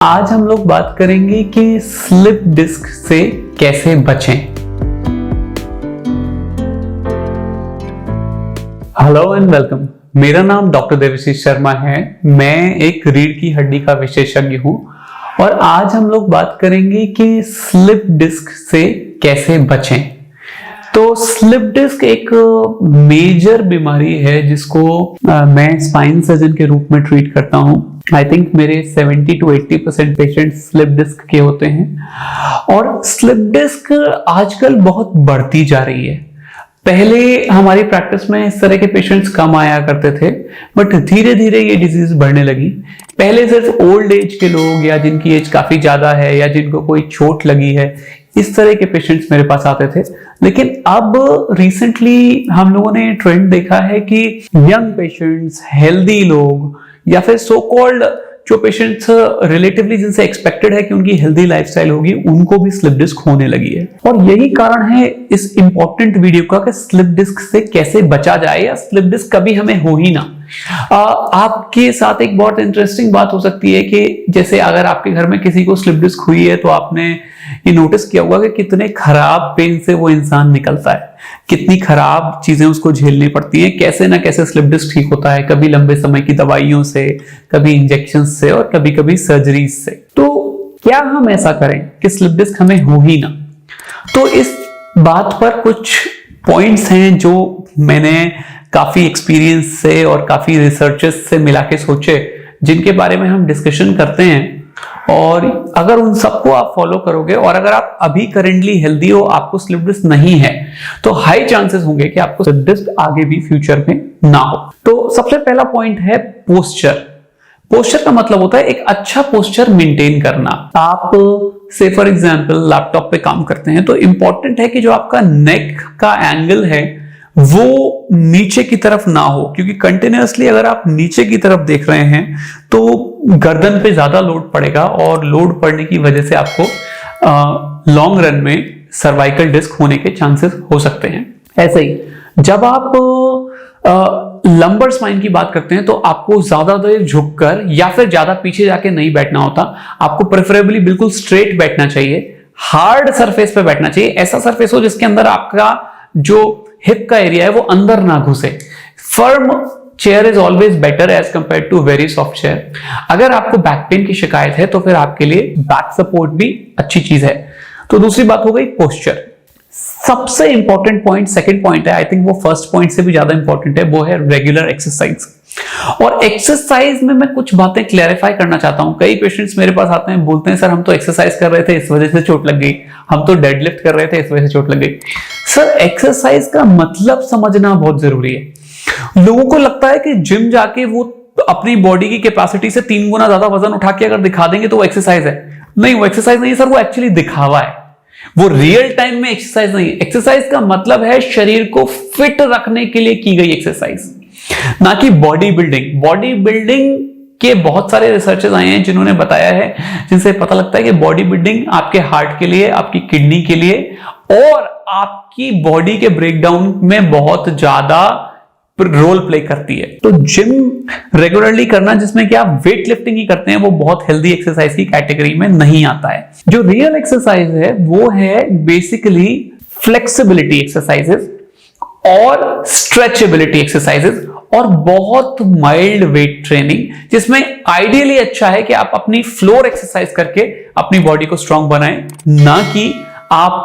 आज हम लोग बात करेंगे कि स्लिप डिस्क से कैसे बचें। Hello and welcome. मेरा नाम डॉक्टर देवाशीष शर्मा है। मैं एक रीढ़ की हड्डी का विशेषज्ञ हूं और आज हम लोग बात करेंगे कि स्लिप डिस्क से कैसे बचें। तो स्लिप डिस्क एक मेजर बीमारी है जिसको मैं स्पाइन सर्जन के रूप में ट्रीट करता हूं। आई थिंक मेरे 70 to 80% पेशेंट स्लिप डिस्क के होते हैं और स्लिप डिस्क आजकल बहुत बढ़ती जा रही है। पहले हमारी प्रैक्टिस में इस तरह के पेशेंट्स कम आया करते थे, बट धीरे धीरे ये डिजीज बढ़ने लगी। पहले सिर्फ ओल्ड एज के लोग या जिनकी एज काफी ज्यादा है या जिनको कोई चोट लगी है, इस तरह के पेशेंट्स मेरे पास आते थे। लेकिन अब रिसेंटली हम लोगों ने ट्रेंड देखा है कि यंग पेशेंट्स, हेल्दी लोग या फिर सो कॉल्ड जो पेशेंट्स रिलेटिवली जिनसे एक्सपेक्टेड है कि उनकी हेल्दी लाइफस्टाइल होगी, उनको भी स्लिप डिस्क होने लगी है। और यही कारण है इस इंपॉर्टेंट वीडियो का कि स्लिप डिस्क से कैसे बचा जाए या स्लिप डिस्क कभी हमें हो ही ना। आपके साथ एक बहुत इंटरेस्टिंग बात हो सकती है कि जैसे अगर आपके घर में किसी को स्लिप डिस्क हुई है तो आपने ये नोटिस किया होगा कि कितने खराब पेन से वो इंसान निकलता है, कितनी खराब चीजें उसको झेलनी पड़ती हैं, कैसे ना कैसे स्लिप डिस्क ठीक होता है, कभी लंबे समय की दवाइयों से, कभी इंजेक्शन से और कभी कभी सर्जरीज से। तो क्या हम ऐसा करें कि स्लिप डिस्क हमें हो ही ना? तो इस बात पर कुछ पॉइंट्स हैं जो मैंने काफी एक्सपीरियंस से और काफी रिसर्चेस से मिला के सोचे, जिनके बारे में हम डिस्कशन करते हैं। और अगर उन सबको आप फॉलो करोगे और अगर आप अभी करेंटली हेल्दी हो, आपको स्लिप डिस्क नहीं है, तो हाई चांसेस होंगे कि आपको स्लिप डिस्क आगे भी फ्यूचर में ना हो। तो सबसे पहला पॉइंट है पोस्चर। पोस्चर का मतलब होता है एक अच्छा पोस्चर मेंटेन करना। आप से फॉर एग्जांपल लैपटॉप पे काम करते हैं तो इंपॉर्टेंट है कि जो आपका नेक का एंगल है वो नीचे की तरफ ना हो, क्योंकि कंटिन्यूअसली अगर आप नीचे की तरफ देख रहे हैं तो गर्दन पे ज्यादा लोड पड़ेगा और लोड पड़ने की वजह से आपको लॉन्ग रन में सर्वाइकल डिस्क होने के चांसेस हो सकते हैं। ऐसे ही जब आप लंबर स्पाइन की बात करते हैं तो आपको ज्यादा देर झुककर या फिर ज्यादा पीछे जाके नहीं बैठना होता। आपको प्रेफरेबली बिल्कुल स्ट्रेट बैठना चाहिए, हार्ड सरफेस पे बैठना चाहिए। ऐसा सरफेस हो जिसके अंदर आपका जो हिप का एरिया है वो अंदर ना घुसे। Firm chair is always better as compare to very soft chair. अगर आपको बैक पेन की शिकायत है तो फिर आपके लिए बैक सपोर्ट भी अच्छी चीज है। तो दूसरी बात हो गई पोस्चर। सबसे इंपॉर्टेंट पॉइंट सेकंड पॉइंट है, आई थिंक वो फर्स्ट पॉइंट से भी ज्यादा इंपॉर्टेंट है, वो है रेगुलर एक्सरसाइज। और एक्सरसाइज में मैं कुछ बातें क्लैरिफाई करना चाहता हूं। कई पेशेंट्स मेरे पास आते हैं, बोलते हैं सर हम तो एक्सरसाइज कर रहे थे इस वजह से चोट लग गई, हम तो डेडलिफ्ट कर रहे थे इस वजह से चोट लग गई। सर एक्सरसाइज का मतलब समझना बहुत जरूरी है। लोगों को लगता है कि जिम जाके वो अपनी बॉडी की कैपेसिटी से 3 गुना ज्यादा वजन उठा के अगर दिखा देंगे तो वो एक्सरसाइज है। नहीं, वो एक्सरसाइज नहीं है सर, वो एक्चुअली दिखावा है। वो रियल टाइम में एक्सरसाइज नहीं है। एक्सरसाइज का मतलब है शरीर को फिट रखने के लिए की गई एक्सरसाइज, ना कि बॉडी बिल्डिंग। बॉडी बिल्डिंग के बहुत सारे रिसर्चेस आए हैं जिन्होंने बताया है, जिनसे पता लगता है कि बॉडी बिल्डिंग आपके हार्ट के लिए, आपकी किडनी के लिए और आपकी बॉडी के ब्रेकडाउन में बहुत ज्यादा रोल प्ले करती है। तो जिम रेगुलरली करना जिसमें कि आप वेट लिफ्टिंग ही करते हैं, वो बहुत हेल्दी एक्सरसाइज की कैटेगरी में नहीं आता है। जो रियल एक्सरसाइज है वो है बेसिकली फ्लेक्सिबिलिटी एक्सरसाइजेस और स्ट्रेचेबिलिटी एक्सरसाइजेस और बहुत माइल्ड वेट ट्रेनिंग, जिसमें आइडियली अच्छा है कि आप अपनी फ्लोर एक्सरसाइज करके अपनी बॉडी को स्ट्रांग बनाएं, ना कि आप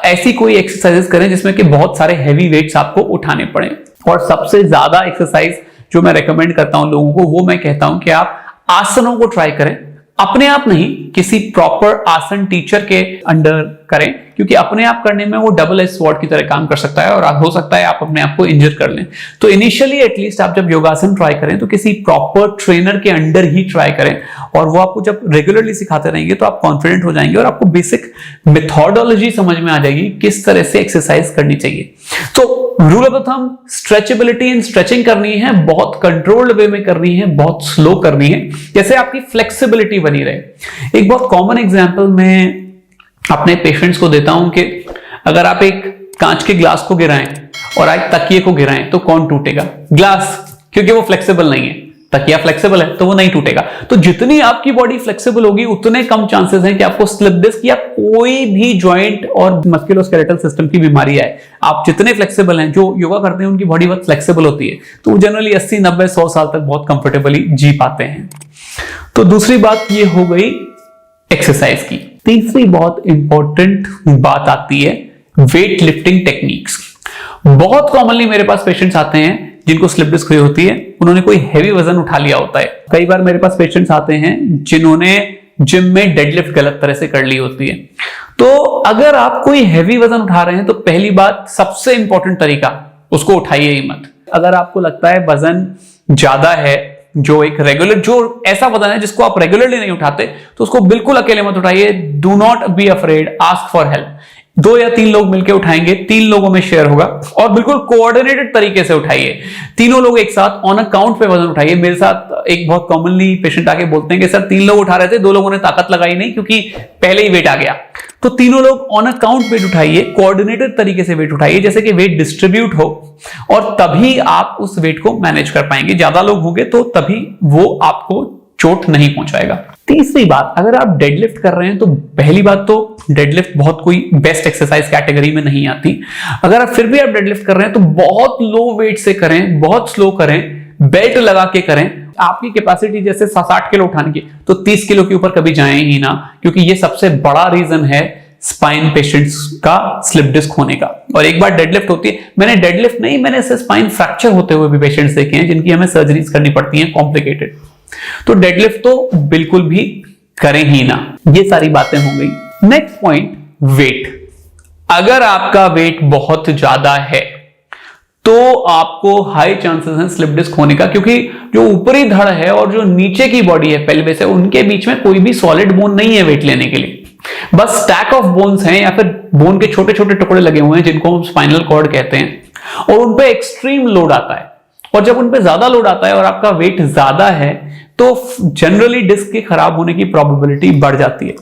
ऐसी कोई एक्सरसाइजेस करें जिसमें कि बहुत सारे हैवी वेट्स आपको उठाने पड़े। और सबसे ज्यादा एक्सरसाइज जो मैं रेकमेंड करता हूं लोगों को, वो मैं कहता हूं कि आप आसनों को ट्राई करें। अपने आप नहीं, किसी प्रॉपर आसन टीचर के अंडर करें, क्योंकि अपने आप करने में वो डबल एज स्वॉर्ड की तरह काम कर सकता है और हो सकता है आप अपने आप को इंजर कर लें। तो इनिशियली एटलीस्ट आप जब योगासन ट्राई करें तो किसी प्रॉपर ट्रेनर के अंडर ही ट्राई करें, और वो आपको जब रेगुलरली सिखाते रहेंगे तो आप कॉन्फिडेंट हो जाएंगे और आपको बेसिक मेथोडोलॉजी समझ में आ जाएगी किस तरह से एक्सरसाइज करनी चाहिए। तो rule of the thumb, stretchability and stretching करनी है, बहुत कंट्रोल्ड वे में करनी है, बहुत स्लो करनी है, जैसे आपकी फ्लेक्सिबिलिटी बनी रहे। एक बहुत कॉमन एग्जांपल मैं अपने पेशेंट्स को देता हूं कि अगर आप एक कांच के ग्लास को गिराएं और एक तकिए को गिराएं तो कौन टूटेगा? ग्लास, क्योंकि वो फ्लेक्सिबल नहीं है। तकिया फ्लेक्सिबल है तो वो नहीं टूटेगा। तो जितनी आपकी बॉडी फ्लेक्सिबल होगी उतने कम चांसेस हैं कि आपको स्लिप डिस्क या कोई भी जॉइंट और मस्कुलोस्केलेटल सिस्टम की बीमारी आए। आप जितने फ्लेक्सिबल हैं, जो योगा करते हैं उनकी बॉडी बहुत फ्लेक्सिबल होती है, तो जनरली 80, 90, 100 साल तक बहुत कंफर्टेबली जी पाते हैं। तो दूसरी बात ये हो गई एक्सरसाइज की। तीसरी बहुत इंपॉर्टेंट बात आती है वेट लिफ्टिंग टेक्निक्स। बहुत कॉमनली मेरे पास पेशेंट्स आते हैं जिनको स्लिप डिस्क हुई होती है, उन्होंने कोई हैवी वजन उठा लिया होता है। कई बार मेरे पास पेशेंट्स आते हैं जिन्होंने जिम में डेडलिफ्ट गलत तरह से कर ली होती है। तो अगर आप कोई हैवी वजन उठा रहे हैं तो पहली बात, सबसे इंपॉर्टेंट तरीका, उसको उठाइए ही मत। अगर आपको लगता है वजन ज्यादा है, जो एक रेगुलर, जो ऐसा वजन है जिसको आप रेगुलरली नहीं उठाते, तो उसको बिल्कुल अकेले मत उठाइए। Do not be afraid, ask for help. 2 या 3 लोग मिलकर उठाएंगे, 3 लोगों में शेयर होगा, और बिल्कुल कोऑर्डिनेटेड तरीके से उठाइए। तीनों लोग एक साथ ऑन अ काउंट पे वजन उठाइए। मेरे साथ एक बहुत कॉमनली पेशेंट आके बोलते हैं कि सर 3 लोग उठा रहे थे, 2 लोगों ने ताकत लगाई नहीं क्योंकि पहले ही वेट आ गया। तो तीनों लोग ऑन अ काउंट वेट उठाइए, कोऑर्डिनेटेड तरीके से वेट उठाइए, जैसे कि वेट डिस्ट्रीब्यूट हो, और तभी आप उस वेट को मैनेज कर पाएंगे। ज्यादा लोग होंगे तो तभी वो आपको चोट नहीं पहुंचाएगा। तीसरी बात, अगर आप डेडलिफ्ट कर रहे हैं तो पहली बात तो डेडलिफ्ट बहुत कोई बेस्ट एक्सरसाइज कैटेगरी में नहीं आती। अगर आप फिर भी आप डेडलिफ्ट कर रहे हैं तो बहुत लो वेट से करें, बहुत स्लो करें, बेल्ट लगा के करें। आपकी कैपेसिटी जैसे 60 किलो उठाने की, तो 30 किलो के ऊपर कभी जाएं ही ना, क्योंकि ये सबसे बड़ा रीजन है स्पाइन पेशेंट्स का स्लिप डिस्क होने का। और एक बार डेडलिफ्ट होती है, मैंने डेडलिफ्ट नहीं, मैंने ऐसे स्पाइन फ्रैक्चर होते हुए भी पेशेंट्स देखे हैं जिनकी हमें सर्जरीज करनी पड़ती हैं कॉम्प्लिकेटेड। तो डेडलिफ्ट तो बिल्कुल भी करें ही ना। ये सारी बातें हो गई। Next point, weight. अगर आपका वेट बहुत ज्यादा है तो आपको हाई चांसेस हैं स्लिप डिस्क होने का, क्योंकि जो ऊपरी धड़ है और जो नीचे की बॉडी है पेल्विस है, उनके बीच में कोई भी सॉलिड बोन नहीं है वेट लेने के लिए। बस स्टैक ऑफ बोन्स हैं या फिर बोन के छोटे छोटे टुकड़े लगे हुए हैं जिनको हम स्पाइनल कॉर्ड कहते हैं, और उन पे एक्सट्रीम लोड आता है। और जब उन पे ज्यादा लोड आता है और आपका वेट ज्यादा है तो जनरली डिस्क के खराब होने की प्रोबेबिलिटी बढ़ जाती है।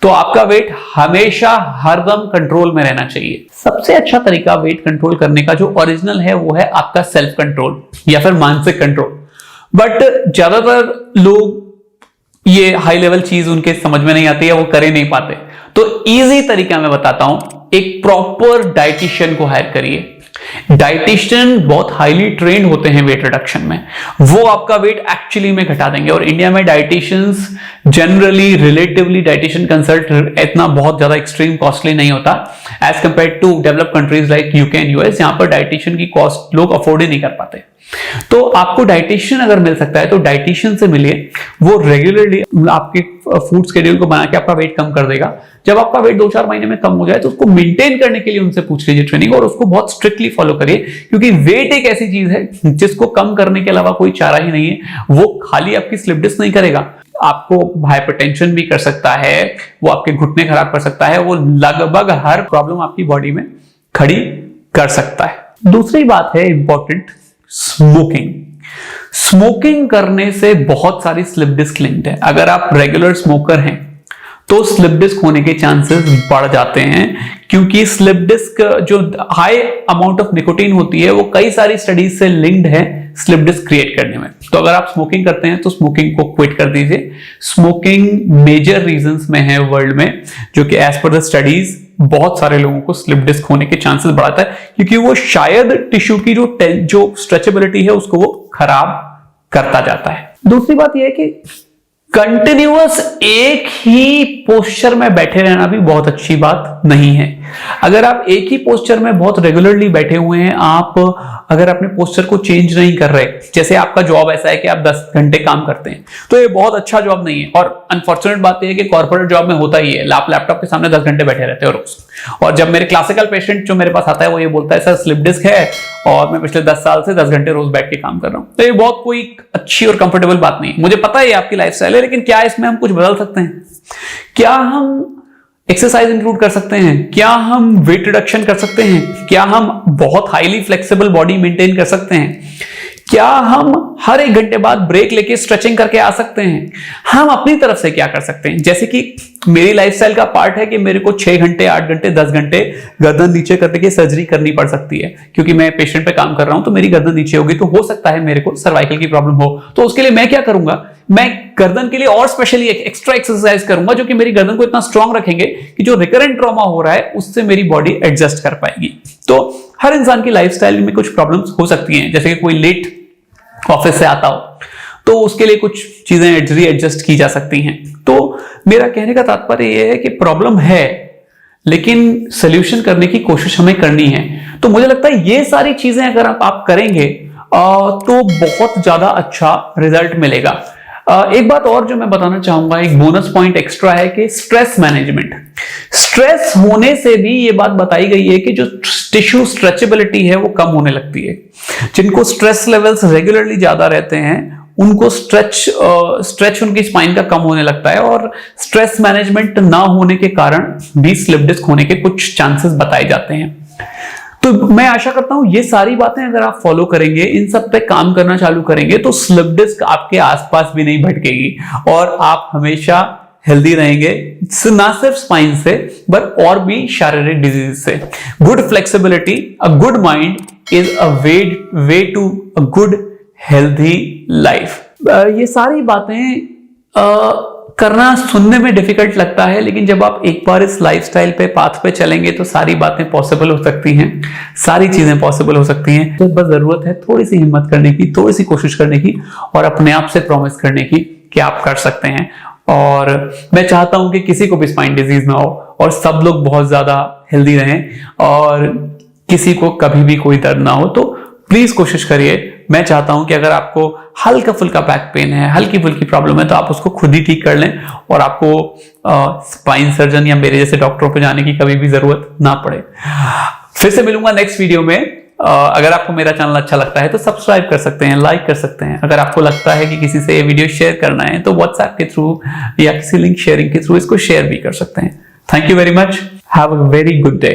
तो आपका वेट हमेशा हरदम कंट्रोल में रहना चाहिए। सबसे अच्छा तरीका वेट कंट्रोल करने का जो ओरिजिनल है वो है आपका सेल्फ कंट्रोल या फिर मानसिक कंट्रोल। बट ज्यादातर लोग ये हाई लेवल चीज उनके समझ में नहीं आती है, वो कर ही नहीं पाते। तो इजी तरीका मैं बताता हूं, एक प्रॉपर डाइटिशियन को हायर करिए। डाइटिशियन बहुत हाईली ट्रेंड होते हैं वेट रिडक्शन में, वो आपका वेट एक्चुअली में घटा देंगे। और इंडिया में dietitians generally, relatively dietitian consult इतना बहुत ज्यादा एक्सट्रीम कॉस्टली नहीं होता as compare to develop countries like UK and US, यहां पर डाइटिशियन की कॉस्ट लोग अफोर्ड ही नहीं कर पाते। तो आपको डाइटिशियन अगर मिल सकता है तो डाइटिशियन से मिलिए, वो रेगुलरली आपके फूड शेड्यूल को बना के आपका वेट कम कर देगा। जब आपका वेट 2-4 महीने में कम हो जाए तो उसको मेंटेन करने के लिए उनसे पूछ लीजिए ट्रेनिंग, और उसको बहुत स्ट्रिक्टली फॉलो करिए, क्योंकि वेट एक ऐसी चीज है जिसको कम करने के अलावा कोई चारा ही नहीं है। वो खाली आपकी स्लिप डिस्क नहीं करेगा, आपको हाइपरटेंशन भी कर सकता है, वो आपके घुटने खराब कर सकता है, वो लगभग हर प्रॉब्लम आपकी बॉडी में खड़ी कर सकता है। दूसरी बात है इंपॉर्टेंट, स्मोकिंग। स्मोकिंग करने से बहुत सारी स्लिप डिस्क लिंक्ड है। अगर आप रेगुलर स्मोकर हैं तो स्लिप डिस्क होने के चांसेस बढ़ जाते हैं, क्योंकि स्लिप डिस्क जो हाई अमाउंट ऑफ निकोटीन होती है वो कई सारी स्टडीज से लिंक्ड है स्लिप डिस्क क्रिएट करने में। तो अगर आप स्मोकिंग करते हैं तो स्मोकिंग को क्विट कर दीजिए। स्मोकिंग मेजर रीजंस में है वर्ल्ड में, जो कि एज पर द स्टडीज बहुत सारे लोगों को स्लिप डिस्क होने के चांसेस बढ़ाता है, क्योंकि वो शायद टिश्यू की जो स्ट्रेचेबिलिटी है उसको वो खराब करता जाता है। दूसरी बात यह है कि कंटिन्यूअस एक ही पोस्चर में बैठे रहना भी बहुत अच्छी बात नहीं है। अगर आप एक ही पोस्चर में बहुत रेगुलरली बैठे हुए हैं, आप अगर अपने पोस्चर को चेंज नहीं कर रहे, जैसे आपका जॉब ऐसा है कि आप 10 घंटे काम करते हैं, तो ये बहुत अच्छा जॉब नहीं है। और अनफॉर्चुनेट बात यह है कि कॉर्पोरेट जॉब में होता ही है, आप लैपटॉप के सामने 10 घंटे बैठे रहते हो रोज। और जब मेरे क्लासिकल पेशेंट जो मेरे पास आता है वो ये बोलता है सर स्लिप डिस्क है और मैं पिछले 10 साल से 10 घंटे रोज बैठ के काम कर रहा हूं, तो ये बहुत कोई अच्छी और कंफर्टेबल बात नहीं है। मुझे पता है आपकी लाइफस्टाइल है, लेकिन क्या इसमें हम कुछ बदल सकते हैं? क्या हम एक्सरसाइज इंक्लूड कर सकते हैं? क्या हम वेट रिडक्शन कर सकते हैं? क्या हम बहुत हाईली फ्लेक्सिबल बॉडी मेंटेन कर सकते हैं? क्या हम हर 1 घंटे बाद ब्रेक लेके स्ट्रेचिंग करके आ सकते हैं? हम अपनी तरफ से क्या कर सकते हैं? जैसे कि मेरी लाइफस्टाइल का पार्ट है कि मेरे को 6 घंटे 8 घंटे 10 घंटे गर्दन नीचे करने की सर्जरी करनी पड़ सकती है, क्योंकि मैं पेशेंट पे काम कर रहा हूं तो मेरी गर्दन नीचे होगी, तो हो सकता है मेरे को सर्वाइकल की प्रॉब्लम हो। तो उसके लिए मैं क्या करूंगा, मैं गर्दन के लिए और स्पेशली एक एक्स्ट्रा एक्सरसाइज करूंगा जो कि मेरी गर्दन को इतना स्ट्रांग रखेंगे कि जो रिकरेंट ट्रॉमा हो रहा है उससे मेरी बॉडी एडजस्ट कर पाएगी। तो हर इंसान की लाइफस्टाइल में कुछ प्रॉब्लम्स हो सकती हैं, जैसे कि कोई लेट ऑफिस से आता हो तो उसके लिए कुछ चीजें एडजस्ट की जा सकती हैं। तो मेरा कहने का तात्पर्य यह है कि प्रॉब्लम है लेकिन सोल्यूशन करने की कोशिश हमें करनी है। तो मुझे लगता है ये सारी चीजें अगर आप करेंगे तो बहुत ज्यादा अच्छा रिजल्ट मिलेगा। एक बात और जो मैं बताना चाहूंगा, एक बोनस पॉइंट एक्स्ट्रा है कि स्ट्रेस मैनेजमेंट। स्ट्रेस होने से भी ये बात बताई गई है कि जो टिश्यू स्ट्रेचेबिलिटी है वो कम होने लगती है। जिनको स्ट्रेस लेवल्स रेगुलरली ज्यादा रहते हैं उनको स्ट्रेच उनकी स्पाइन का कम होने लगता है, और स्ट्रेस मैनेजमेंट ना होने के कारण भी स्लिप डिस्क होने के कुछ चांसेस बताए जाते हैं। तो मैं आशा करता हूं ये सारी बातें अगर आप फॉलो करेंगे, इन सब पे काम करना चालू करेंगे, तो स्लिप डिस्क आपके आसपास भी नहीं भटकेगी और आप हमेशा हेल्दी रहेंगे, ना सिर्फ स्पाइन से बट और भी शारीरिक डिजीज से। Good flexibility, a good mind is a way to a good healthy life. ये सारी बातें करना सुनने में डिफिकल्ट लगता है, लेकिन जब आप एक बार इस लाइफस्टाइल पे पाथ पे चलेंगे तो सारी बातें पॉसिबल हो सकती हैं, सारी चीजें पॉसिबल हो सकती हैं। तो बस जरूरत है थोड़ी सी हिम्मत करने की, थोड़ी सी कोशिश करने की और अपने आप से प्रॉमिस करने की कि आप कर सकते हैं। और मैं चाहता हूं कि किसी को भी स्पाइन डिजीज ना हो और सब लोग बहुत ज्यादा हेल्दी रहें और किसी को कभी भी कोई दर्द ना हो। तो प्लीज कोशिश करिए। मैं चाहता हूं कि अगर आपको हल्का फुल्का बैक पेन है, हल्की फुल्की प्रॉब्लम है, तो आप उसको खुद ही ठीक कर लें और आपको स्पाइन सर्जन या मेरे जैसे डॉक्टरों पे जाने की कभी भी जरूरत ना पड़े। फिर से मिलूंगा नेक्स्ट वीडियो में। अगर आपको मेरा चैनल अच्छा लगता है तो सब्सक्राइब कर सकते हैं, लाइक कर सकते हैं। अगर आपको लगता है कि किसी से ये वीडियो शेयर करना है तो व्हाट्सएप के थ्रू या किसी लिंक शेयरिंग के थ्रू इसको शेयर भी कर सकते हैं। Thank you very much. Have a very good day.